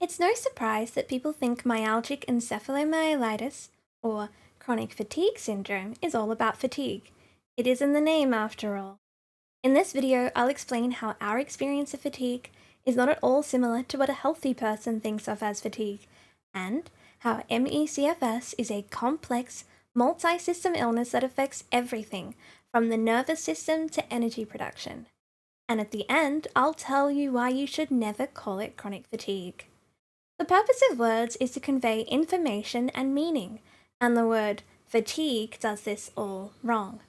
It's no surprise that people think myalgic encephalomyelitis, or chronic fatigue syndrome, is all about fatigue. It is in the name after all. In this video, I'll explain how our experience of fatigue is not at all similar to what a healthy person thinks of as fatigue, and how ME/CFS is a complex, multi-system illness that affects everything, from the nervous system to energy production. And at the end, I'll tell you why you should never call it chronic fatigue. The purpose of words is to convey information and meaning, and the word fatigue does this all wrong.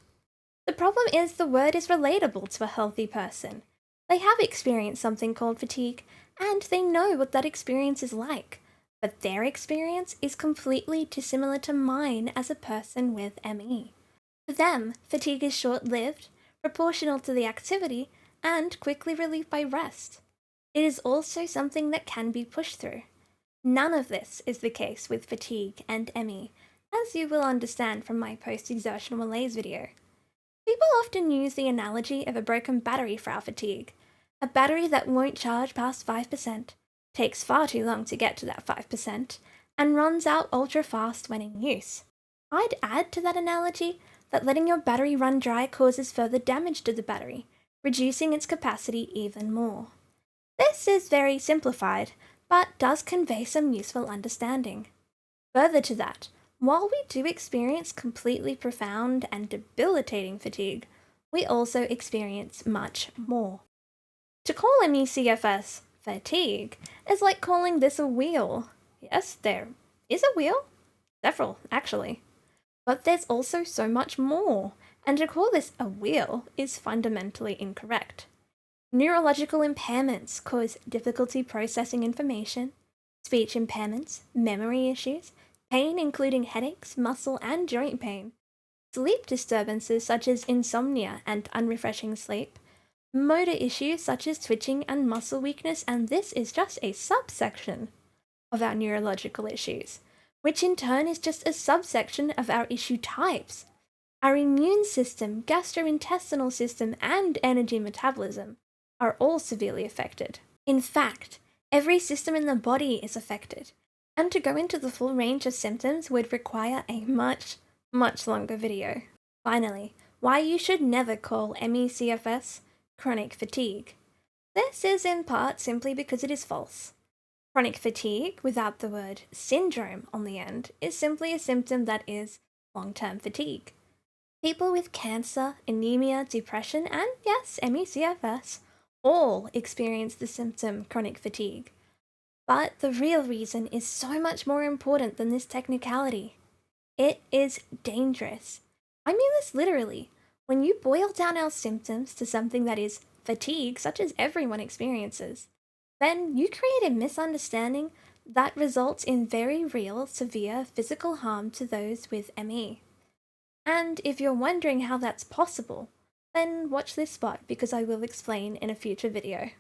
The problem is the word is relatable to a healthy person. They have experienced something called fatigue, and they know what that experience is like, but their experience is completely dissimilar to mine as a person with ME. For them, fatigue is short-lived, proportional to the activity, and quickly relieved by rest. It is also something that can be pushed through. None of this is the case with fatigue and ME, as you will understand from my post-exertional malaise video. People often use the analogy of a broken battery for our fatigue. A battery that won't charge past 5%, takes far too long to get to that 5%, and runs out ultra fast when in use. I'd add to that analogy that letting your battery run dry causes further damage to the battery, reducing its capacity even more. This is very simplified, but does convey some useful understanding. Further to that, while we do experience completely profound and debilitating fatigue, we also experience much more. To call ME/CFS fatigue is like calling this a wheel. Yes, there is a wheel. Several, actually. But there's also so much more, and to call this a wheel is fundamentally incorrect. Neurological impairments cause difficulty processing information, speech impairments, memory issues, pain including headaches, muscle and joint pain, sleep disturbances such as insomnia and unrefreshing sleep, motor issues such as twitching and muscle weakness, and this is just a subsection of our neurological issues, which in turn is just a subsection of our issue types. Our immune system, gastrointestinal system, and energy metabolism are all severely affected. In fact, every system in the body is affected, and to go into the full range of symptoms would require a much longer video. Finally, why you should never call ME/CFS chronic fatigue. This is in part simply because it is false. Chronic fatigue, without the word syndrome on the end, is simply a symptom that is long-term fatigue. People with cancer, anemia, depression, and yes, ME/CFS all experience the symptom chronic fatigue. But the real reason is so much more important than this technicality. It is dangerous. I mean this literally. When you boil down our symptoms to something that is fatigue, such as everyone experiences, then you create a misunderstanding that results in very real, severe physical harm to those with ME. And if you're wondering how that's possible, then watch this spot because I will explain in a future video.